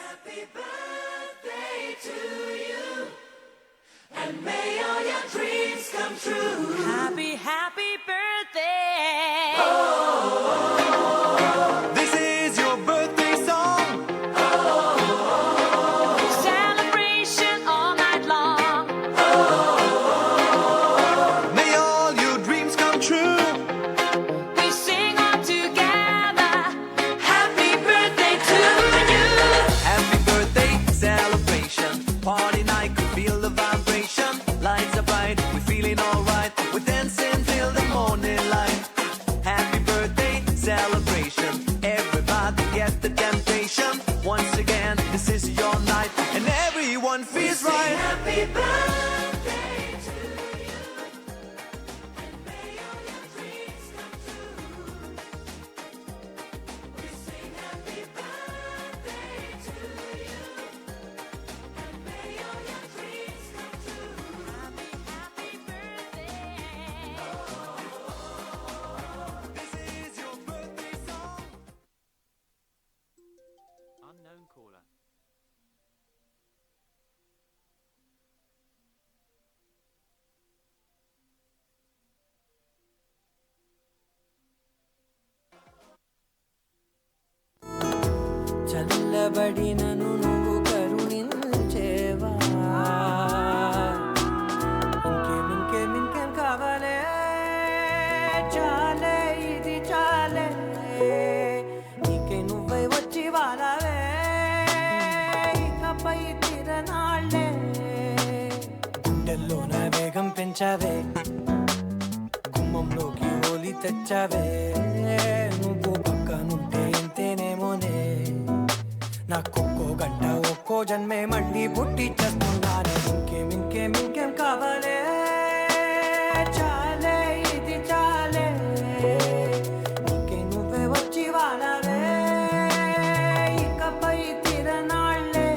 Happy birthday to you, and may all your dreams come true. Happy, happy birthday. This is your birthday song. Celebration all night long. May all your dreams come true. We sing all together. Happy birthday to you. Happy birthday celebration. Party night, could feel the vibration. Lights are bright, we're feeling alright. We're dancing till the morning light. Happy birthday celebration. Everybody get the temptation. Once again, this is your night, and everyone feels right. Happy birthday to you, and may all your dreams come true. We sing happy birthday to you, and may all your dreams come true. Happy, happy birthday. This is your birthday song. Unknown caller. చల్లబడినను నువ్వు కరుణించేవా ఇంకేం కావాలే చాలే ఇది చాలే నీకే నువ్వై వచ్చి వారావే ఇకపై తిరనాళ్ళే గుండెల్లోన వేగం పెంచావే గుమ్మంలోకి హోలీ తెచ్చావే నువ్వు పక్కనుంటే ఎంతేనేమోనే నాకొక్కో గంట ఒక్కో జన్మే మళ్ళీ పుట్టి చేస్తున్నానే ఇంకేం కావాలే చాలే ఇది చాలే నీకే నువ్వే వచ్చి వాడాలే ఇకపై తిరనాళ్ళే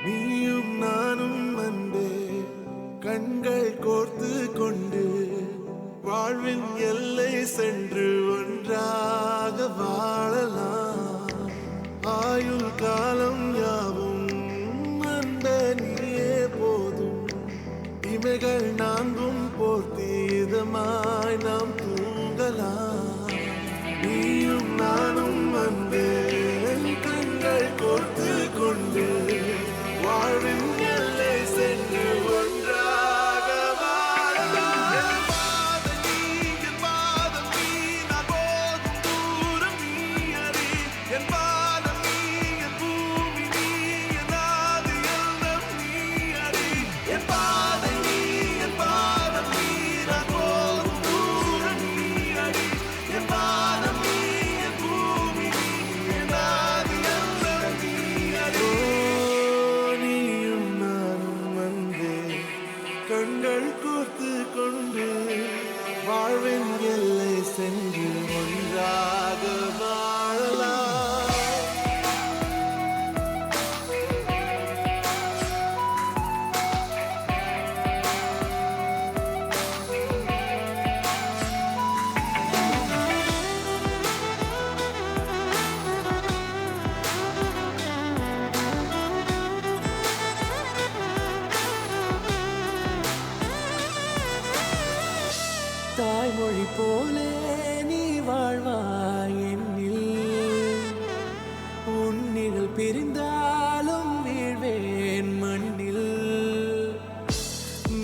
நீயும் நானும் அன்பே கண்கள் கோர்த்து கொண்டு வாழ்வின் எல்லை சென்று ஒன்றாக வாழலாம் ஆயுள் காலம் யாவும் அன்பே நீயே போதும் இமைகள் நான்கும் போர்த்தி இதமாய் நாம் தூங்கலாம் நீயும் நானும் அன்பே கண்கள் கோர்த்து கொண்டு வாழ்வின் எல்லை சென்று ஒன்றாக வாழலாம். என் பாதம் நீ, என் பாதம் நீ, நான் போகும் தூரம் நீ அறி. என் பாதம் நீ, என் பூமி நீ, என் ஆதி எல்லாம் நீ அறி. என் பாதம் நீ, என் பாதம் நீ, நான் போகும் தூரம் நீ அறி. என் பாதம் நீ, என் பூமி நீ, என் ஆதி எல்லாம் நீ அறி. நீயும் நானும் அன்பே கண்கள் கோர்த்து கொண்டு வாழ்வின் எல்லை சென்று ஒன்றாக வாழலாம். தாய்மொழி போலே நீ வாழ்வாய் என்னில் உன்னில் பிரிந்தாலும் வீழ்வேன் மண்ணில்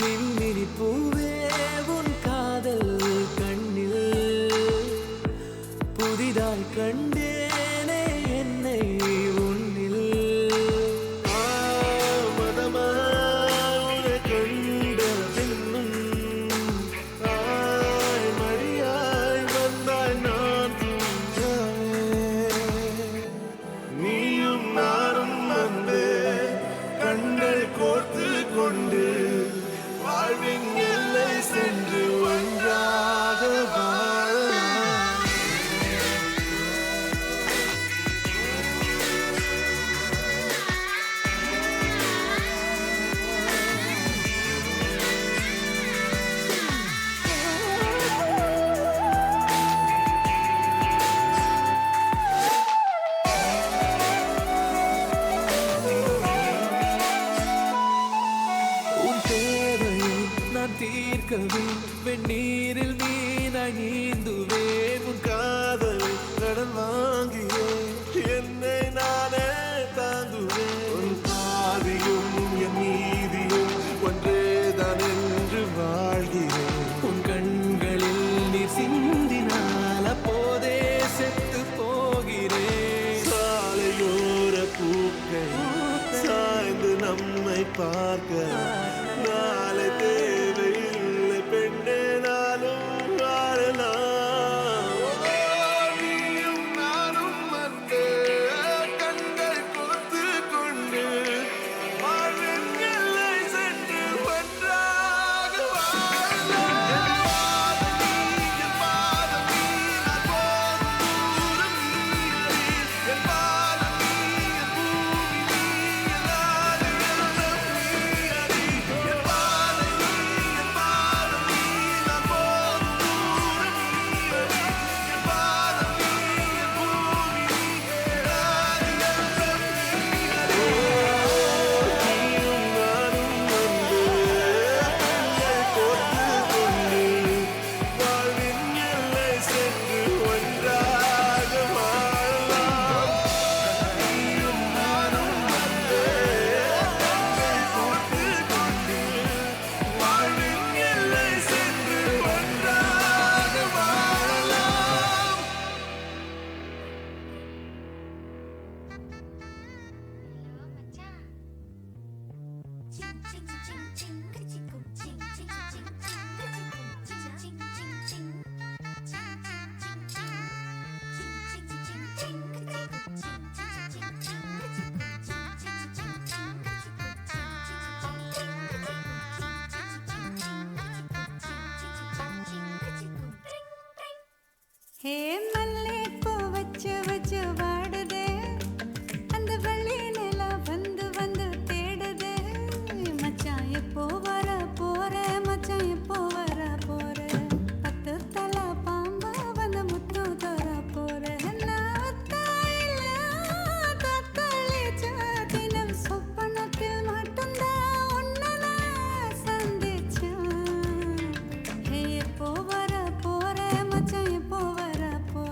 மின்மினி பூவே உன் காதல் கண்ணில் புதிதாய் கண்டேனே என்னை உன்னில் மதமாய் கண்ட பின்னும் தாய் மடியாய் வந்தாய் நான் தூங்கவே. நீயும் நானும் தீர்க்கவே வெந்நீரில் மீனாய் நீந்துவேன் உன் காதலை கடன் வாங்கியே என்னை நானே தாங்குவேன் உன் பாதியும் என் நீதியும் ஒன்றேதான் என்று வாழ்கிறேன் உன் கண்களில் நீர் சிந்தினால் அப்போதே செத்து போகிறேன் சாலையோர பூக்கள் சாய்ந்து நம்மை பார்க்க நாளை தேவையில்லை பெண்ணே நாளும் வாழலாம் நீயும் நானும் வந்து கண்கள் கோர்த்து கொண்டு வாழ்வின் எல்லை சென்று ஒன்றாக வாழலாம் என் பாதம் நீ நான் போகும் தூரம் நீ அறி என் பாதம் நீ என் பூமி நீ என் ஆதி எல்லாம் நீ அறி என் பாதை நீ என் பாதம் நீ நான் போகும் தூரம் நீ அறி என் பாதம் நீ என் பூமி நீ என் ஆதி எல்லாம் நீ அறி நீயும் நானும் வந்து கண்கள் கோர்த்து கொண்டு வாழ்வின் எல்லை சென்று ஒன்றாக வாழலாம் நீயும் நானும் வந்து கண்கள் கோர்த்து கொண்டு வாழ்வின் எல்லை சென்று ஒன்றாக வாழலாம் ஹே மல்லே பூ வச்சு வச்சு வாடுதே அந்த வெள்ளி நிலா வந்து வந்து தேடுதே மச்சான் எப்போ வர போற மச்சான் எப்போ வர போற பத்து தலை பாம்பா வந்து முத்து தர போற நான் தாயில தத்தளிச்ச தினம் சொப்பனத்தில் மட்டும்தான் உன்னை நான் சந்திச்சேன் ஹே எப்போ வர போற மச்சான் எப்போ வர போற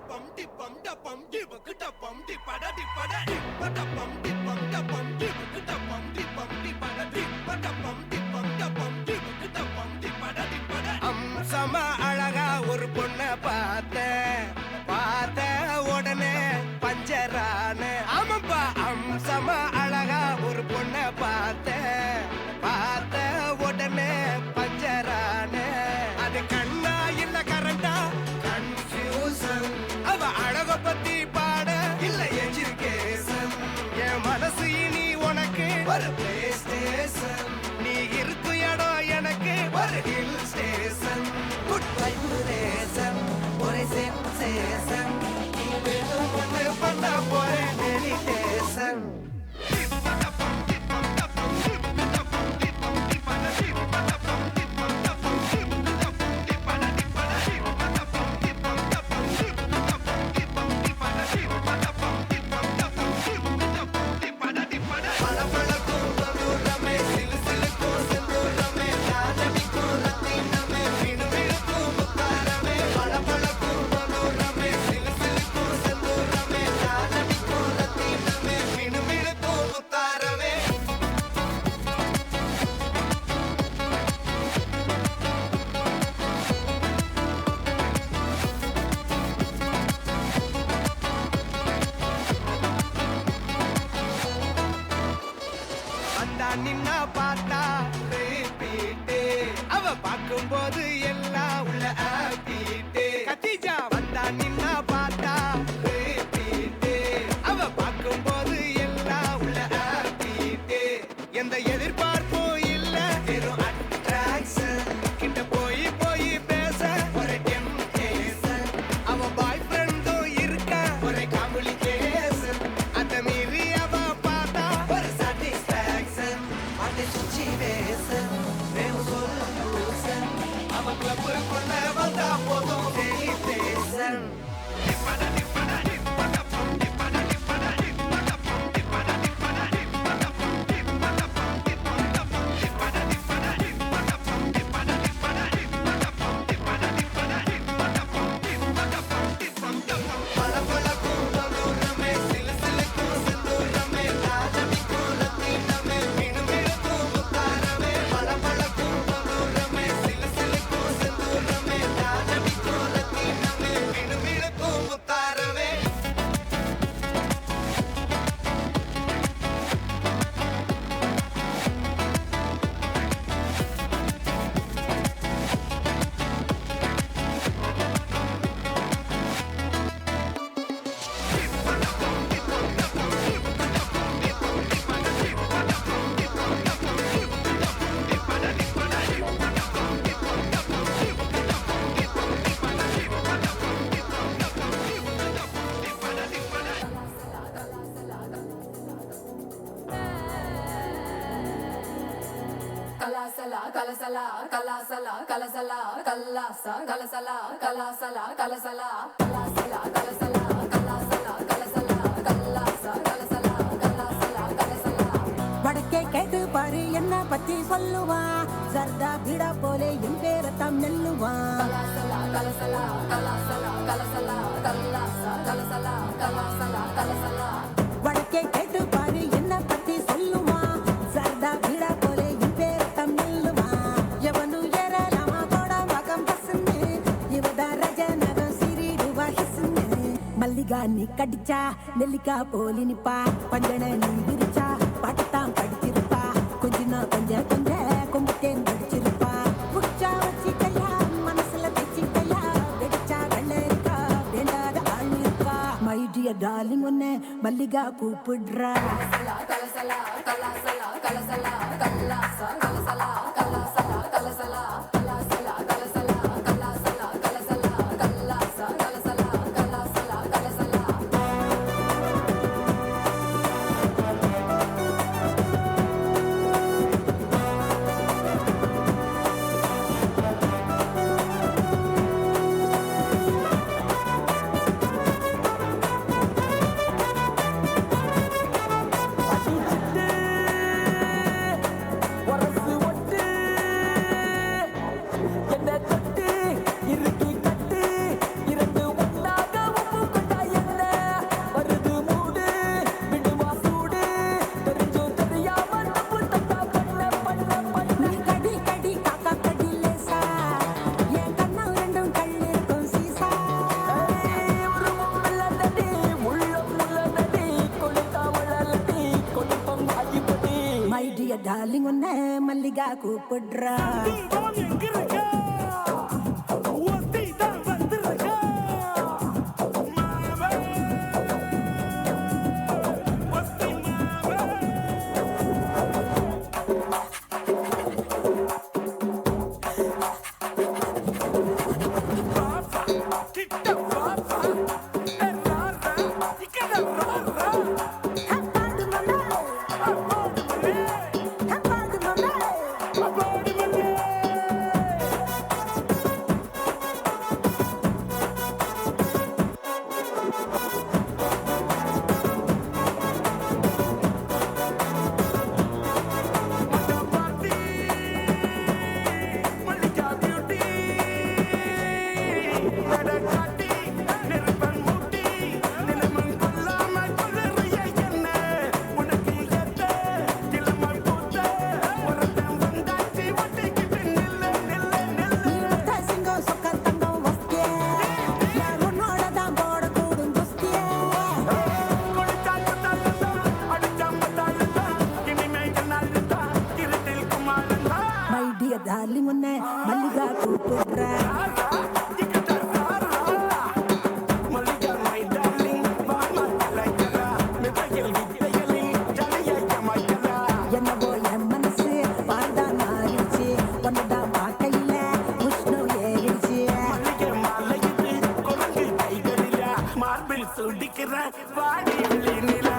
பம் டி பம் ட பம் டி பக்குட பம் டி பட டி பட டி பட பம் டி பம் ட பம் டி பக்குட பம் டி பட டி பட பம் டி பம் ட பம் டி பக்குட பம் டி பட டி பட. அம்சமா அழகா ஒரு பொண்ண பார்த்த உடனே பஞ்சரான. ஆமாப்பா, அம்சமா அழகா ஒரு பொண்ண பார்த்த உடனே பஞ்சரான. அது கண்ணா இல்ல கரண்டா கன்ஃபியூசன். அவ அழக பத்தி பாட இல்ல எஜுகேஷன். என் மனசு இனி உனக்கு ஒரு பிளே ஸ்டேஷன். நீ இருக்கு இடம் எனக்கு ஒரு ஹில் ஸ்டேஷன். குட் வைப்ரேஷன் ஒரே சென்சேஷன். நீ வேணும் ஒண்ணு பண்ண போறேன் மெடிடேஷன். நின்னா பார்த்தா ரிப்பீட்டே. அவ பார்க்கும்போது எல்லாம் உள்ள ஆப்பிட்டே. கத்திஜா வந்தா நின்னா பார்த்தா ரிப்பீட்டே. அவ பார்க்கும்போது எல்லாம் உள்ள ஆப்பிட்டே. எந்த எதிர்பார்ப்பும் இல்ல, வெறும் அட்ராக்ஷன். கிட்ட போய் பேச ஒரு டெம்டேஷன். அவ பாய் ஃப்ரெண்டும் இருக்க ஒரு காம்ப்ளிகேஷன். அத மீறி அவ பார்த்தா ஒரு சாட்டிஸ்ஃபேக்ஷன். அந்த சுச்சுவேஷன் வேணும் சொல்யூஷன். அவ கிளப்புக்குள்ள வந்தா போதும் டெலிடேஷன். Kalasala, kalasala, kalasala, kalasala, kalasa, kalasala, kalasala, kalasala, kalasala, kalasala, kalasala, kalasala, kalasa, kalasala, kalasala, kalasala. வடக்கே கேட்டு பாரு என்ன பத்தி சொல்லுவா. சர்தா பீடா போலே என் பேரத்தாம் நெல்லுவா. Kalasala, kalasala, kalasala, kalasala, kalasa, kalasala, kalasala, kalasala. வடக்கே கேட்டு பாரு என்ன பத்தி சொல்லுவா. சர்தா பீடா போலே என் பேரத்தாம் நெல்லுவா. எவனு ஏறலாமா தோட மகம் பசுன்னு. இவதா ரஜ நகம் சிறிடுவா ஹிசுன்னு. மல்லிகா நீ கடிச்சா நெல்லிக்கா போலி நிப்பா. பஞ்சன நீ விரிச்சா பாட்டுத்தான் படிச்சிருப்பா. கொஞ்சம் கொம்புத்தேன் படிச்சிருப்பா. புடிச்சா வச்சிக்கையா மனசுல வச்சிக்கையா. வெடிச்சா வெள்ள இருக்கா வேண்டாத ஆள் இருக்கா. மை டியர் டார்லிங் ஒன்னு மல்லிகா கூப்பிடுறா. Kalasala, kalasala, kalasala, kalasa, kalasala, kalasala, kalasala, kalasala, kalasala, kalasala, kalasala, kalasa, kalasala, kalasala, kalasala. Mallika கூப்பிடுறா தீபம் எங்க இருக்கா ஒத்தி தான் வந்திருக்கா மாவே ஒத்தி மாவே பாப்பா கிட்ட பாப்பா ராரா இக்கட ராரா ஹப்பாடு மம்மே அப்பாடு மலே ஹப்பாடு மம்மே அப்பாடு மலே மடபாட்டி மல்லிகா பியூட்டி நடக்காட்டி நெருப்பன் மூட்டி நிலமன் கொல்லாம கொள்ளறிய என்ன உனக்கு எத்த கிளமை பூத்த ஒருத்தன் வந்தாச்சு ஒட்டிக்கிட்டு நில்லு நில்லு நில்லு நீ சிங்கம் சொக்க தங்கம் வஸ்தியே நான் உன்னோட தான் போட கூடும் குஸ்தியே கொடுத்தா கொடுத்தா அடிச்சா மத்தாலா இனிமே நாளுதா இருட்டில் குமாரந்தா மை டியர் டார்லிங் உன்னை மல்லிகா கூப்பிடுறா என்னவோ என் மனசு பால்தான் மாறிடுச்சு ஒன்னதான் பார்க்கையில உஷ்ணம் ஏறிடுச்சு சுடிக்கிற வாடி நிலா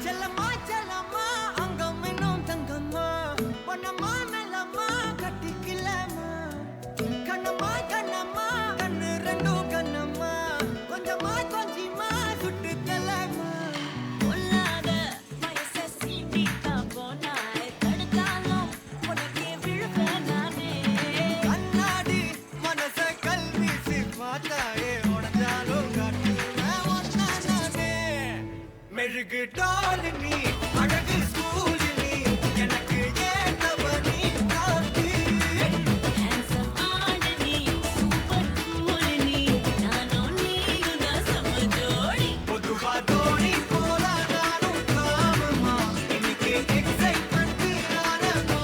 செல்லம்மா செல்லம்மா அங்கம் இன்னும் தங்கம்மா பொன்னம்மா மெல்லம்மா கட்டிக்கலாமா கண்ணம்மா கண்ணம்மா கண்ணு ரெண்டும் கண்ணம்மா கொஞ்சமா கொஞ்சமா சுட்டு தலாமா பொல்லாத வயச சீண்டிட்டா போனாய் தடுத்தாலும் உனக்கே விழுவேன் நானே கண்ணாடி மனச கல்வீசி பார்த்தாயே உடஞ்சாலும் காட்டுவேன் ஒன்னா நானே மெழுகு டால் நீ அழகு ஸ்கூல் நீ எனக்கு ஏத்தவ நீ காட்டி ஹேண்ட்ஸம் ஆடு நீ சூப்பர் கூல் நீ நானும் நீயும் தான் சம ஜோடி பொதுவா தோணி போல நானும் காமமா இன்னைக்கு எக்ஸைட்மெண்ட் ஆனமா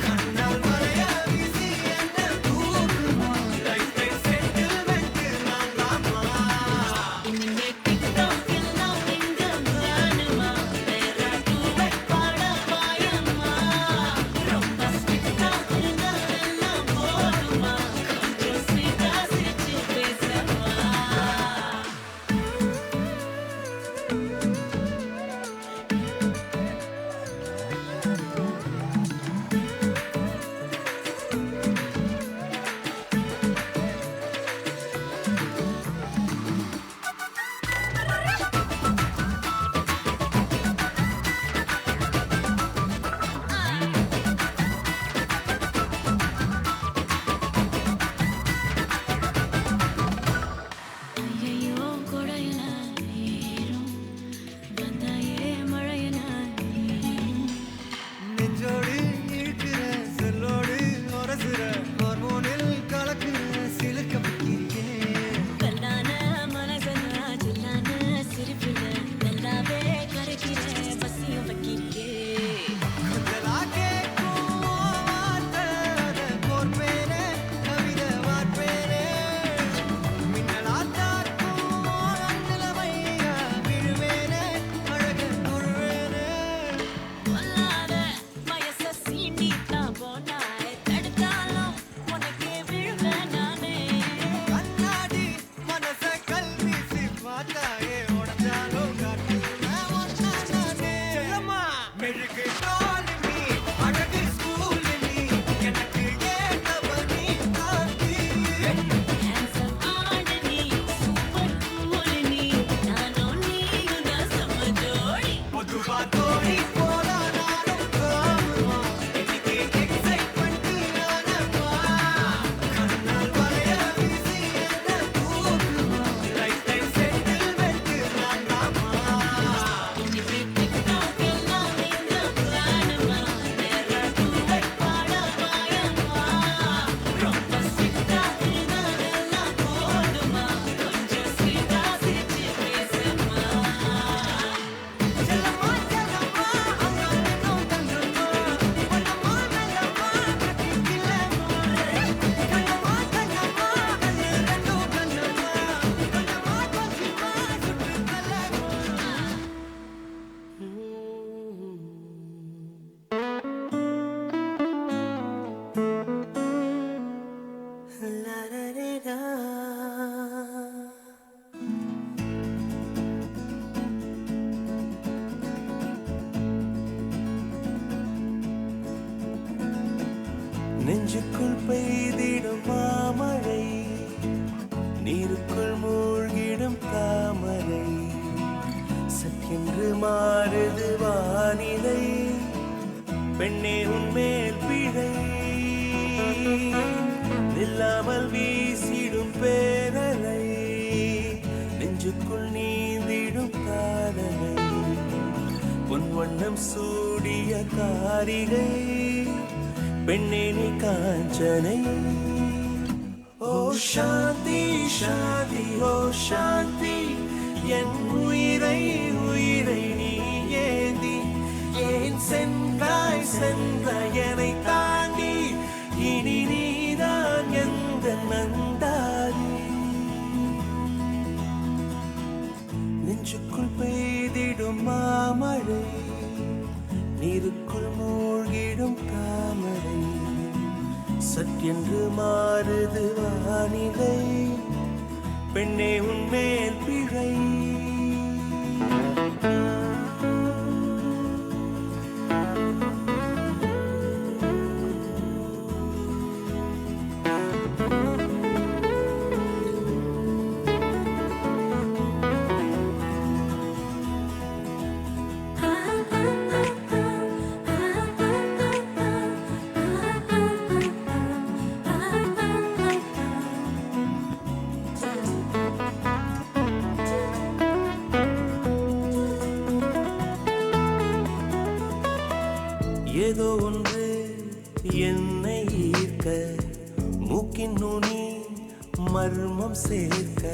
கண்ணால் மலைய வீசி என்ன தூக்குமா லைஃப் செட்டில்மெண்ட் நான் தாமா இனிமே டிக்டாக் எல்லாம் எங்க வேணுமா வேற டூபே பாட வாயம்மா ரொம்ப ஸ்ட்ரிக்டா இருந்தா எல்லாம் போடுமா கொஞ்சம் ஸ்வீட்டா சிரிச்சு பேசவா ஐயையோ கொடையில நீரும் வந்தாயே மழையில நீரும் நெஞ்சோடு இழுக்கிற சொல்லோடு உரசுற ஹார்மோனில் கலக்குற சிலுக்க வைக்கிறேன் கல்லான மனசனா சில்லான சிரிப்புல நல்லாவே கரைக்கிற பசியும் வைக்கிறே கொஞ்சலா கேட்கும் வார்த்தை அதை கோர்ப்பேனே கவிதை வார்ப்பேனே மின்னலா தாக்கும் நிலமையா விழுவேனே அழகு குழுவேனே பொல்லாத வயச சீண்டிட்டா போனாய் தடுத்தாலும் உனக்கே விழுவேன் நானே கண்ணாடி மனச கல்வீசி பார்த்தாயே உடஞ்சாலும் காட்டுவேன் ஒன்னா நானே செல்லம்மா மெழுகு டால் நீ அழகு ஸ்கூல் நீ எனக்கு ஏத்தவ நீ காட்டி ஹேண்ட்ஸம் ஆடு நீ சூப்பர் கூல் நீ நானும் நீயும் தான் சம ஜோடி பொதுவா தோணி நெஞ்சுக்குள் பெய்திடும் மாமழை, நீருக்குள் மூழ்கிடும் தாமரை, சற்றென்று மாறுது வானிலை, பெண்ணே உன்மேல் பிழை, நில்லாமல் வீசிடும் பேரலை, நெஞ்சுக்குள் நீந்திடும் காதலை, பொன் வண்ணம் சூடிய காரிகை, பெண்ணே நீ காஞ்சனை. ஓ சாந்தி சாந்தி ஓ சாந்தி, என் உயிரை உயிரை நீ ஏந்தி ஏன் சென்றாய் சென்றாய் என்னை தாண்டி, இனி நீதான் எந்த நந்தாரி. நெஞ்சுக்குள் பெய்திடும் மாமழை, நீருக்குள் மூழ்கிடும் தாமரை, சற்றென்று மாறுது வானிலை, பெண்ணே உன்மேல் பிழை. ஏதோ ஒன்று என்னை ஈர்க்க, மூக்கின் நுனி மர்மம் சேர்க்க,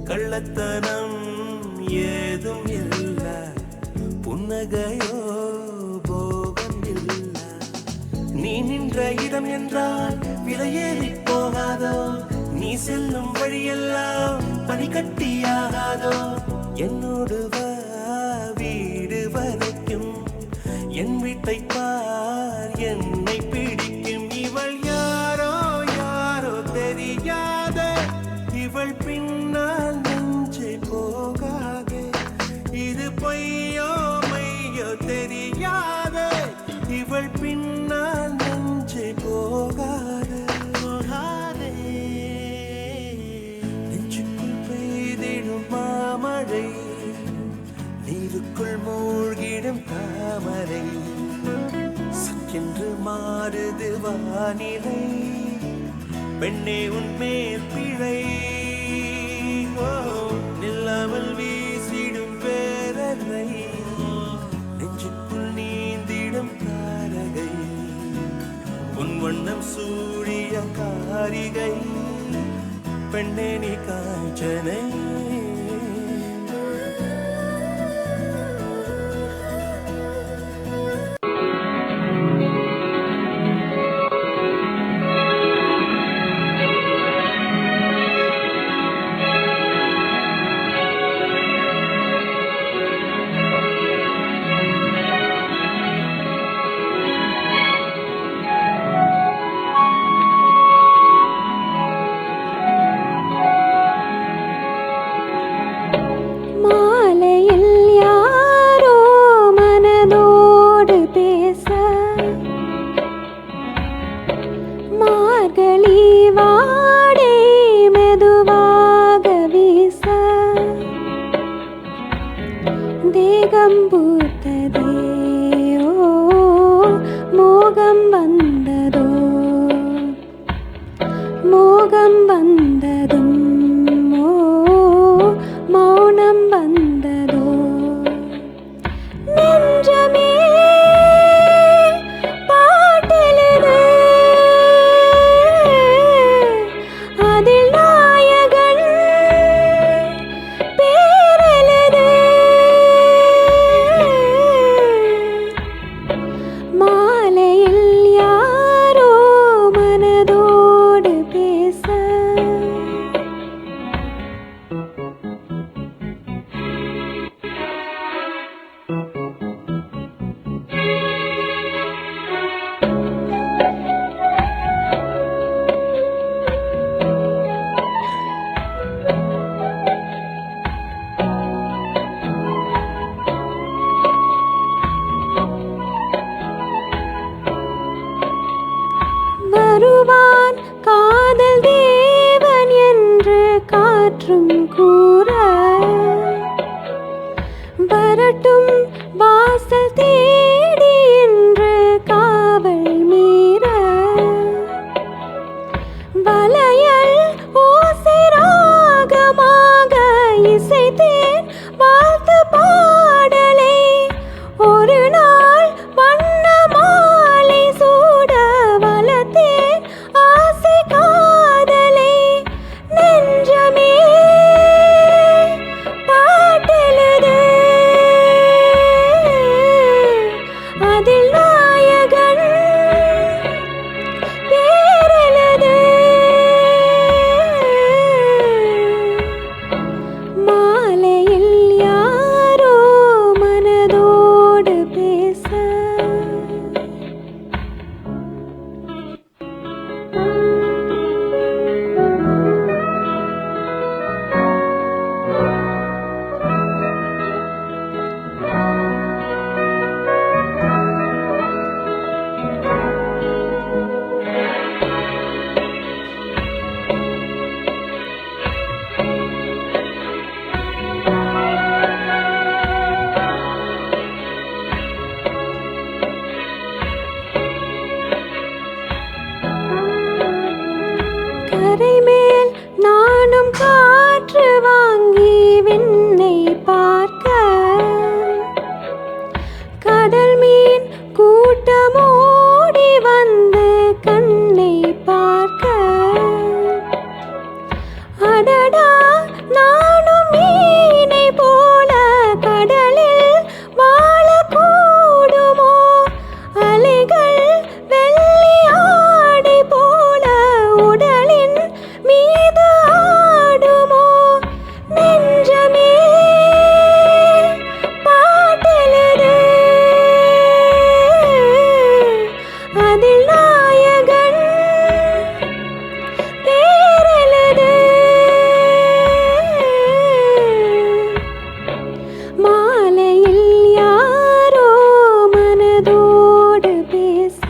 கள்ளத்தனம் ஏதும் இல்ல, புன்னகையோ போகம் இல்ல, நீ நின்ற இடம் என்றால் விலையேறி போகாதோ, நீ செல்லும் வழியெல்லாம் பனிக்கட்டியாகாதோ, என்னோடு வா வீடு வரைக்கும், என் வீட்டை பார் என்னை பிடிக்கும், இவள் யாரோ யாரோ தெரியாத, இவள் பின்னால் நெஞ்சை போகாதே, இது பொய்யோ மையோ தெரியாத, இவள் பின்னால் நெஞ்சை போகாதே போகாதே. நெஞ்சுக்குள் பெய்திடும் மாமழை, நீருக்குள் மூழ்கிடும் தாமரை, சற்றென்று மாறுது வானிலை, பெண்ணே உன்மேல் பிழை. ஓ, நில்லாமல் வீசிடும் பேரலை, நெஞ்சுக்குள் நீந்திடும் தாரகை, உன் வண்ணம் சூடிய காரிகை, பெண்ணே நீ காஞ்சனை. காற்றும் கூற வரட்டும் வாசல் தேடி என்று காவல் மீற வளையல் ஓசை ராகமாக இசைத்தேன் வாழ்த்து பாடலை ஒரு நாள் வண்ண மாலை சூட வளர்த்தேன் ஆசை காதலை நெஞ்சமே பாட்டெழுது அதில் நாயகன் பேரெழுது மாலையில் யாரோ மனதோடு பேச கரைமேல் நானும் காற்று வாங்கி விண்ணை பார்க்க கடல் மீன் கூட்டமோடி வந்து கண்ணை பார்க்க அடடா நானும் மீனை போல கடலில் வாழக்கூடுமோ அலைகள் வெள்ளி ஆடை போல உடலின் மீது ஆடுமோ நெஞ்சமே பாட்டெழுது அதில் நாயகன் பேரெழுது மாலையில் யாரோ மனதோடு பேச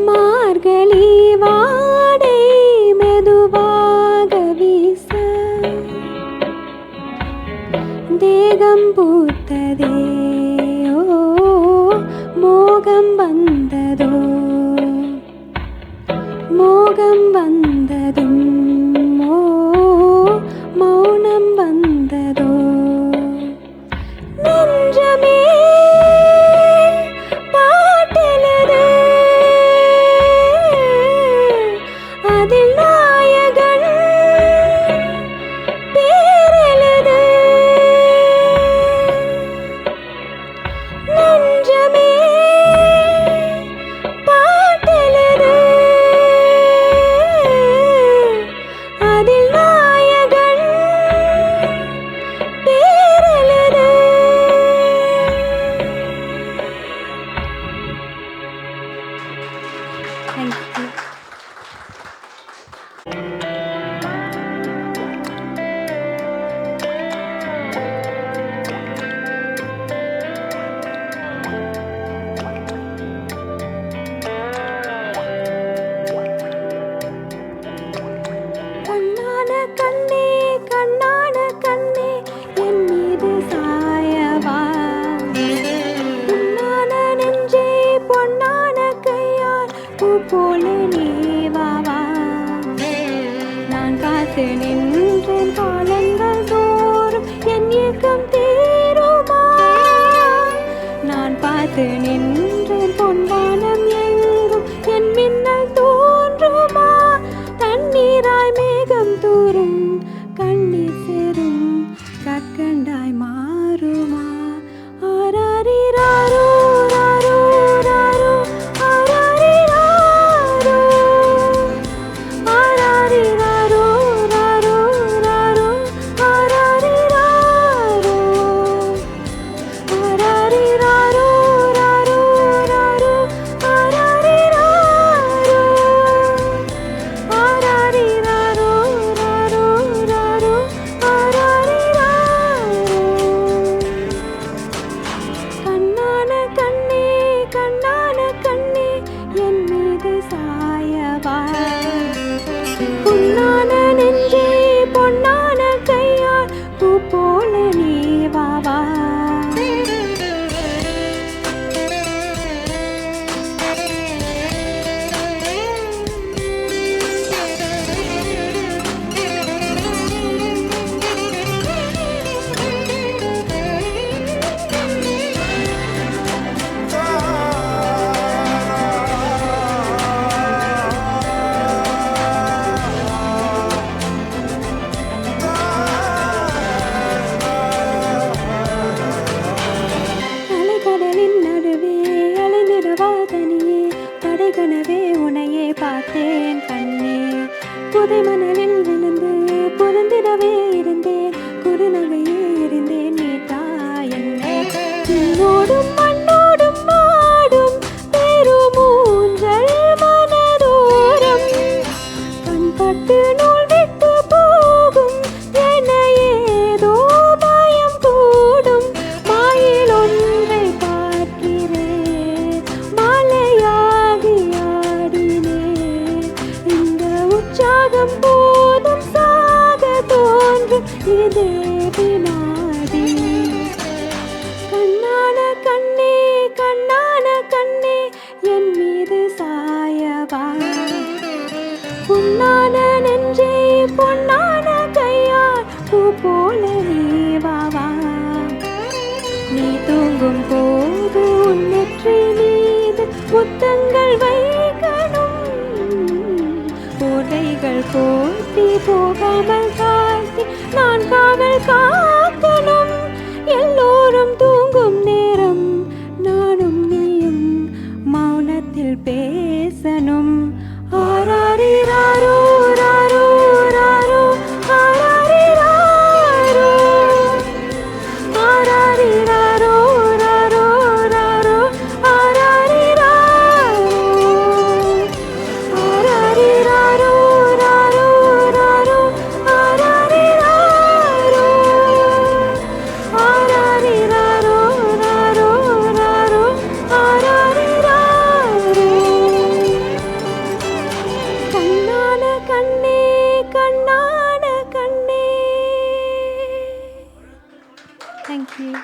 மார்கழி வாடை மெதுவாக வீச தேகம் பூத்ததே ஓ மோகம் வந்ததோ மோகம் வந்ததும் ஓ மௌனம் வந்ததோ நெஞ்சமே பாட்டெழுது அதில் நாயகன் பேரெழுது நெஞ்சமே பாட்டெழுது அதில் நாயகன் பேரெழுது Thank you. கண்ணான கண்ணே கண்ணான கண்ணே என் மீது சாயவா பொன்னான நெஞ்சே பொன்னான கையால் பூ போல நீவாவா நான் காத்து நின்றேன் காலங்கள் தோறும் என் ஏக்கம் தீருமா நான் பார்த்து நின்றேன் பொன்வானம் எங்கும் என் மின்னல் தோன்றுமா தண்ணீராய் மேகம் தூரும் கண்ணீர் சேரும் கற்கண்டாய் மாறுமா ஆராரிராரோ ராரோ ராரோ ஆராரிராரோ ஆராரிராரோ ராரோ ராரோ ஆராரிராரோ ஆராரிராரோ ராரோ ராரோ ஆராரிராரோ ஆராரிராரோ ராரோ ராரோ ஆராரிராரோ கண்ணான கண்ணே கண்ணான கண்ணே என் மீது சாயவா பொன்னான தூங்கும் போது உன் நெற்றி மீது முத்தங்கள் வைக்கணும் போதைகள் போட்டி போகாமல் காட்டி நான் காவல் காக்கணும் எல்லோரும் தூங்கும் நேரம் நானும் நீயும் மௌனத்தில் பேசணும் ஆராரிராரோ ராரோ ராரோ ஆராரிராரோ ஆராரிராரோ ராரோ ராரோ ஆராரிராரோ ஆராரிராரோ ராரோ ராரோ ஆராரிராரோ ஆராரிராரோ ராரோ ராரோ ஆராரிராரோ கண்ணான கண்ணே கண்ணான கண்ணே. Thank you.